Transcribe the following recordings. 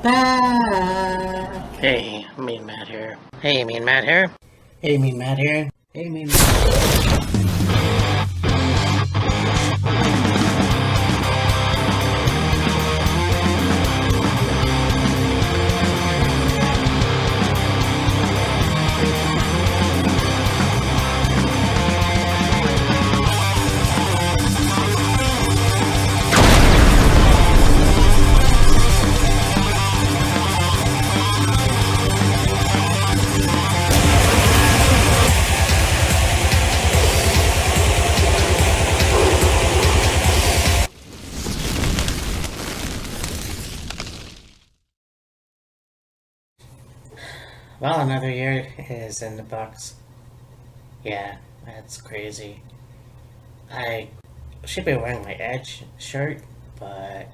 back. Hey, Mean Matt here. Hey, Mean Matt here. Hey, Mean Matt here. Hey, Mean Matt. Well, another year is in the books. Yeah, that's crazy. I should be wearing my Edge shirt, but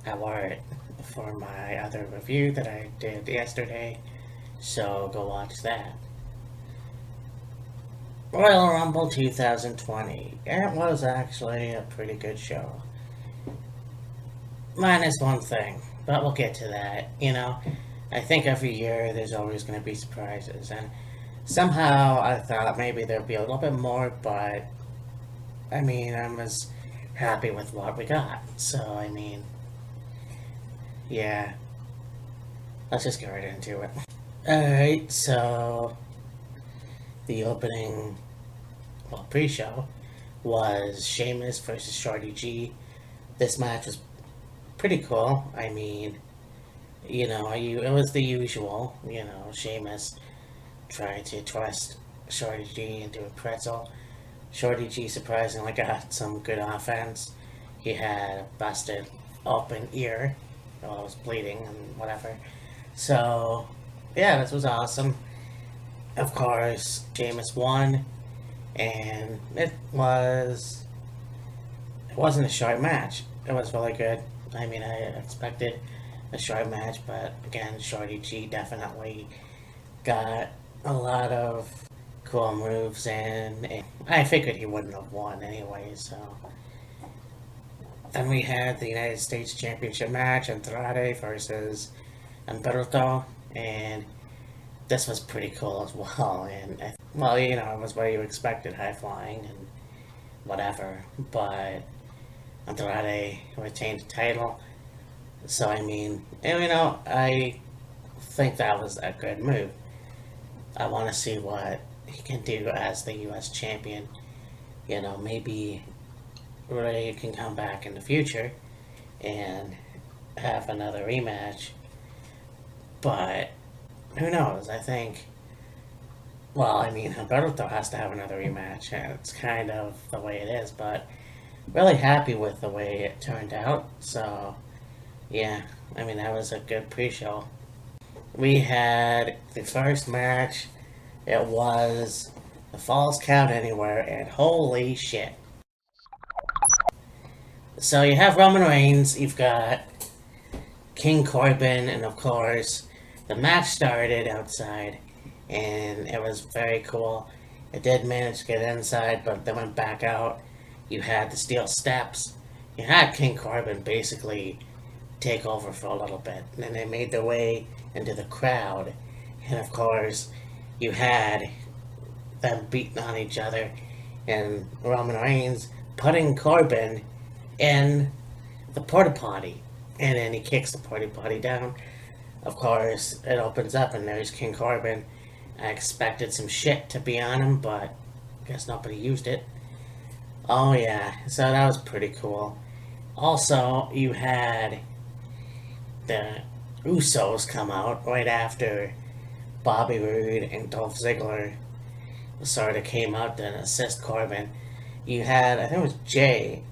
I wore it for my other review that I did yesterday, so go watch that. Royal Rumble 2020. It was actually a pretty good show. Minus one thing, but we'll get to that. I think every year there's always going to be surprises, and somehow I thought maybe there'd be a little bit more, but I was happy with what we got. So, yeah, let's just get right into it. Alright, so the opening, well, pre show was Sheamus versus Shorty G. This match was pretty cool. It was the usual, Sheamus trying to twist Shorty G into a pretzel. Shorty G surprisingly got some good offense. He had a busted open ear, while it was bleeding and whatever. So, yeah, this was awesome. Of course, Sheamus won, and it wasn't a short match. It was really good. I expected a short match, but again, Shorty G definitely got a lot of cool moves, and I figured he wouldn't have won anyway, so. Then we had the United States Championship match, Andrade versus Humberto, and this was pretty cool as well, and, it was what you expected, high flying and whatever, but Andrade retained the title, so I think that was a good move. I want to see what he can do as the U.S. champion. Maybe Ray can come back in the future and have another rematch. But who knows? I think. Humberto has to have another rematch, and it's kind of the way it is. But really happy with the way it turned out. So, yeah, that was a good pre-show. We had the first match. It was the Falls Count Anywhere, and holy shit. So you have Roman Reigns, you've got King Corbin, and of course, the match started outside, and it was very cool. It did manage to get inside, but then went back out. You had the steel steps. You had King Corbin basically take over for a little bit, and then they made their way into the crowd, and of course, you had them beating on each other, and Roman Reigns putting Corbin in the porta potty, and then he kicks the porta potty down. Of course, it opens up, and there's King Corbin. I expected some shit to be on him, but I guess nobody used it. Oh yeah, so that was pretty cool. Also, you had the Usos come out right after Bobby Roode and Dolph Ziggler sort of came out to assist Corbin. You had, I think it was Jay,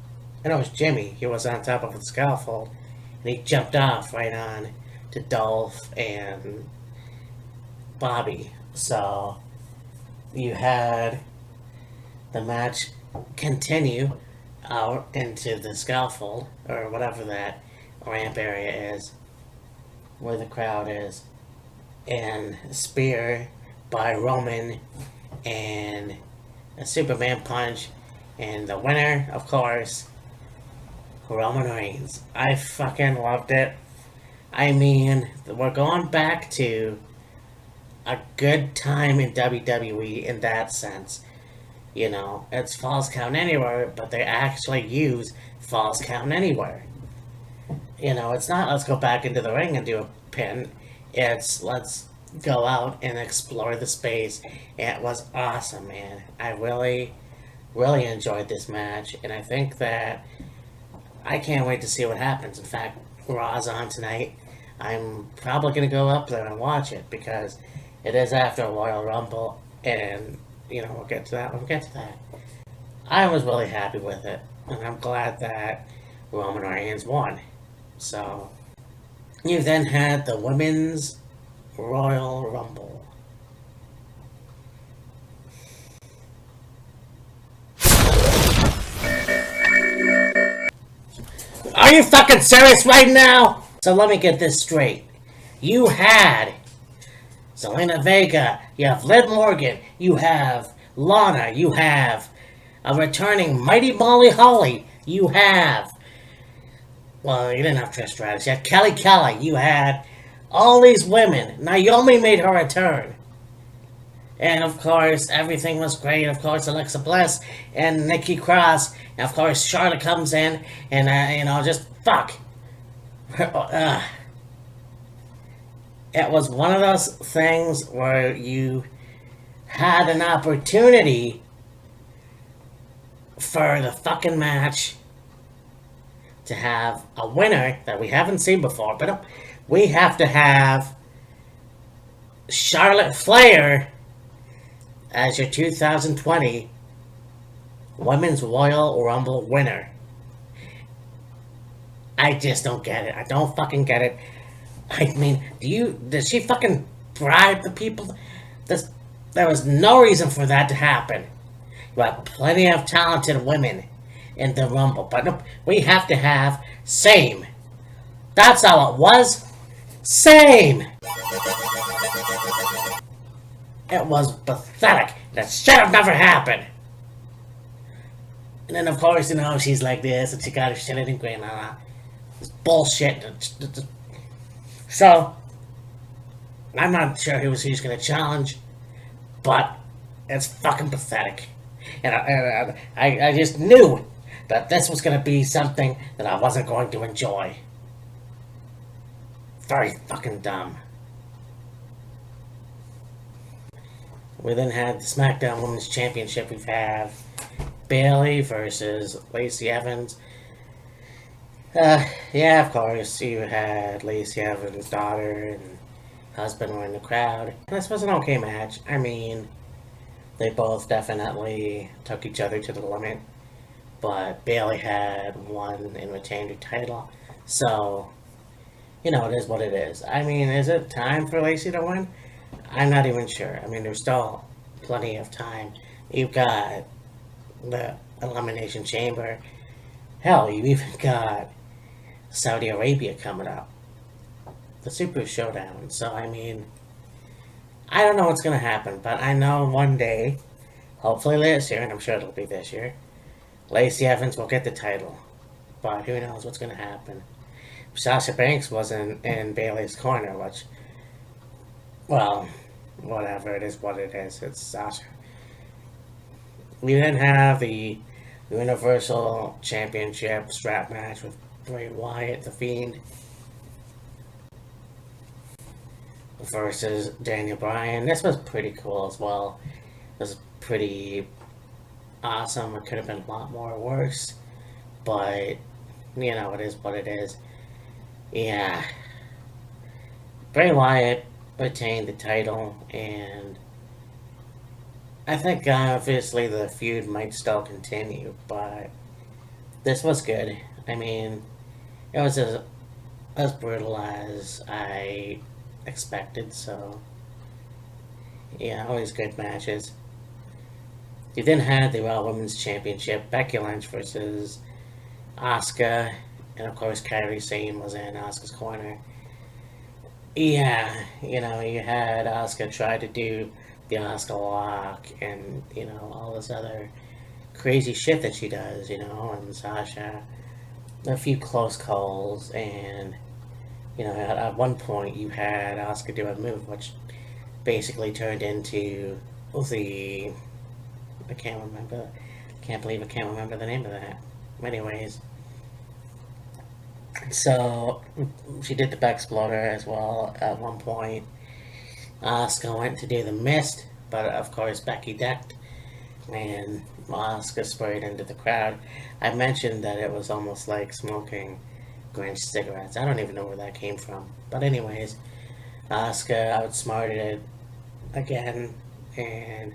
I know it was Jimmy, he was on top of the scaffold, and he jumped off right on to Dolph and Bobby. So, you had the match continue out into the scaffold, or whatever that ramp area is, where the crowd is, and spear by Roman, and a Superman punch, and the winner, of course, Roman Reigns. I fucking loved it. I mean, we're going back to a good time in WWE in that sense. You know, it's Falls Count Anywhere, but they actually use Falls Count Anywhere. You know, it's not let's go back into the ring and do a pin. It's let's go out and explore the space. It was awesome, man. I really, really enjoyed this match, and I think that I can't wait to see what happens. In fact, Raw's on tonight. I'm probably going to go up there and watch it because it is after a Royal Rumble, and you know we'll get to that. We'll get to that. I was really happy with it, and I'm glad that Roman Reigns won. So you then had the Women's Royal Rumble. Are you fucking serious right now? So let me get this straight. You had Zelina Vega, you have Liv Morgan, you have Lana, you have a returning Mighty Molly Holly, you have, well, you didn't have Trish Stratus, you had Kelly, you had all these women. Naomi made her return. And of course, everything was great. Of course, Alexa Bliss and Nikki Cross. And of course, Charlotte comes in and, just fuck. It was one of those things where you had an opportunity for the fucking match to have a winner that we haven't seen before. But we have to have Charlotte Flair as your 2020 Women's Royal Rumble winner. I just don't get it. I don't fucking get it. I mean, does she fucking bribe the people? There was no reason for that to happen. You have plenty of talented women in the Rumble, but no, we have to have same. That's all it was. Same. It was pathetic. That should have never happened. And then, of course, she's like this, and she got her shit in green. It's bullshit. So, I'm not sure who he's going to challenge, but it's fucking pathetic. And I just knew that this was going to be something that I wasn't going to enjoy. Very fucking dumb. We then had the SmackDown Women's Championship. We have Bayley versus Lacey Evans. Yeah, of course, you had Lacey Evans' daughter and husband were in the crowd. This was an okay match. I mean, they both definitely took each other to the limit. But Bayley had won and retained her title. So, it is what it is. I mean, is it time for Lacey to win? I'm not even sure. I mean, there's still plenty of time. You've got the Elimination Chamber. Hell, you've even got Saudi Arabia coming up. The Super Showdown. So, I mean, I don't know what's going to happen, but I know one day, hopefully this year, and I'm sure it'll be this year, Lacey Evans will get the title. But who knows what's going to happen. Sasha Banks wasn't in Bayley's corner, which, well, whatever, it is what it is. It's Sasha. We then have the Universal Championship strap match with Bray Wyatt, The Fiend, versus Daniel Bryan. This was pretty cool as well. It was pretty awesome. It could have been a lot more worse, but, it is what it is. Yeah. Bray Wyatt retained the title, and I think obviously the feud might still continue, but this was good. I mean, it was as brutal as I expected, so yeah, always good matches. You then had the Raw Women's Championship, Becky Lynch versus Asuka, and of course Kairi Sane was in Asuka's corner. Yeah, you had Asuka try to do the Asuka walk and, all this other crazy shit that she does, and Sasha, a few close calls, and, You know, at one point you had Asuka do a move which basically turned into the I can't remember. Can't believe I can't remember the name of that. Anyways, so she did the back exploder as well at one point. Asuka went to do the mist, but of course Becky decked and Asuka sprayed into the crowd. I mentioned that it was almost like smoking Grinch cigarettes. I don't even know where that came from. But anyways, Asuka outsmarted it again, and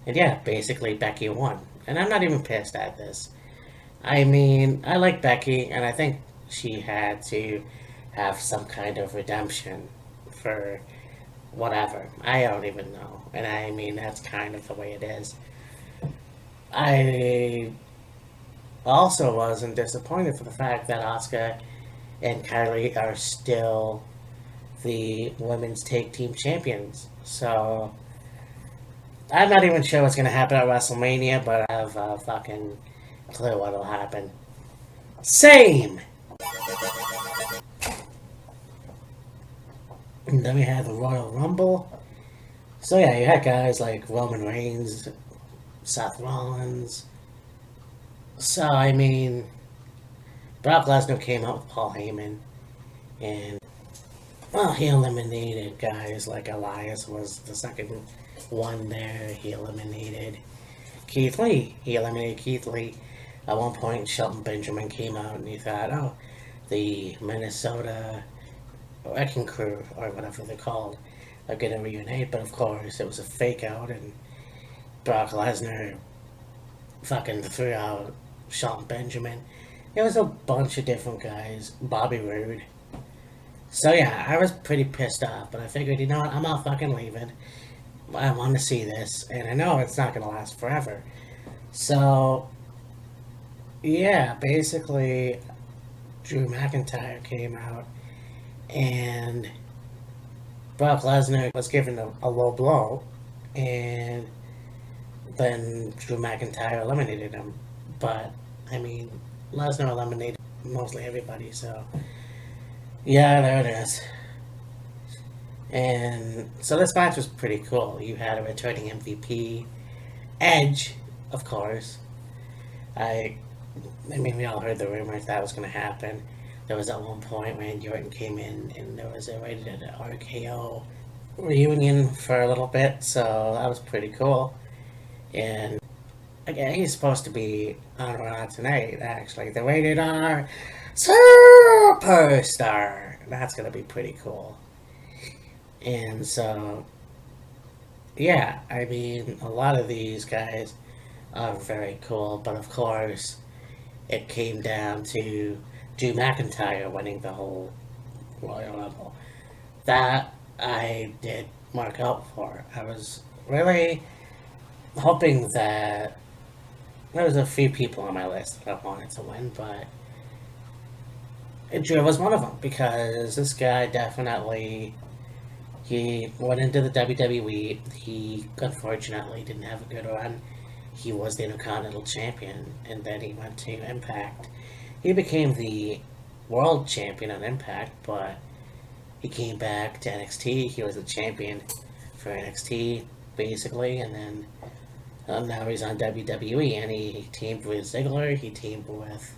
yeah, basically Becky won. And I'm not even pissed at this. I mean, I like Becky, and I think she had to have some kind of redemption for whatever. I don't even know. And I mean, that's kind of the way it is. I also wasn't disappointed for the fact that Asuka and Kylie are still the women's tag team champions. So I'm not even sure what's going to happen at WrestleMania, but I have a fucking clue what'll happen. Same! And then we had the Royal Rumble. So yeah, you had guys like Roman Reigns, Seth Rollins. So, I mean, Brock Lesnar came out with Paul Heyman, and, well, he eliminated guys like Elias was the second one there. He eliminated Keith Lee. He eliminated Keith Lee. At one point, Shelton Benjamin came out, and he thought, oh, the Minnesota Wrecking Crew, or whatever they're called, are going to reunite, but of course, it was a fake out, and Brock Lesnar fucking threw out Shelton Benjamin. There was a bunch of different guys. Bobby Roode. So yeah, I was pretty pissed off, but I figured, you know what, I'm not fucking leaving. I want to see this, and I know it's not going to last forever. So, yeah, basically, Drew McIntyre came out, and Brock Lesnar was given a low blow, and then Drew McIntyre eliminated him. But, I mean, Lesnar eliminated mostly everybody, so yeah, there it is. And so this match was pretty cool. You had a returning MVP, Edge, of course. I mean, we all heard the rumors that was going to happen. There was at one point Randy Orton came in, and there was a rated RKO reunion for a little bit, so that was pretty cool. And again, he's supposed to be on Raw tonight, actually. The rated R Superstar. That's going to be pretty cool. And so, yeah, I mean, a lot of these guys are very cool, but of course, it came down to Drew McIntyre winning the whole Royal Rumble. That I did mark out for. I was really hoping that there was a few people on my list that I wanted to win, but Drew was one of them because this guy definitely. He went into the WWE. He unfortunately didn't have a good run. He was the Intercontinental Champion, and then he went to Impact. He became the World Champion on Impact, but he came back to NXT. He was the champion for NXT, basically, and then now he's on WWE, and he teamed with Ziggler. He teamed with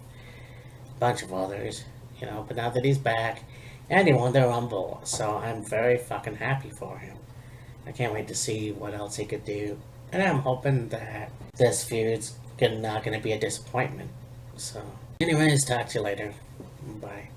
a bunch of others, you know, but now that he's back, and he won the Rumble, so I'm very fucking happy for him. I can't wait to see what else he could do. And I'm hoping that this feud's not going to be a disappointment. So, anyways, talk to you later. Bye.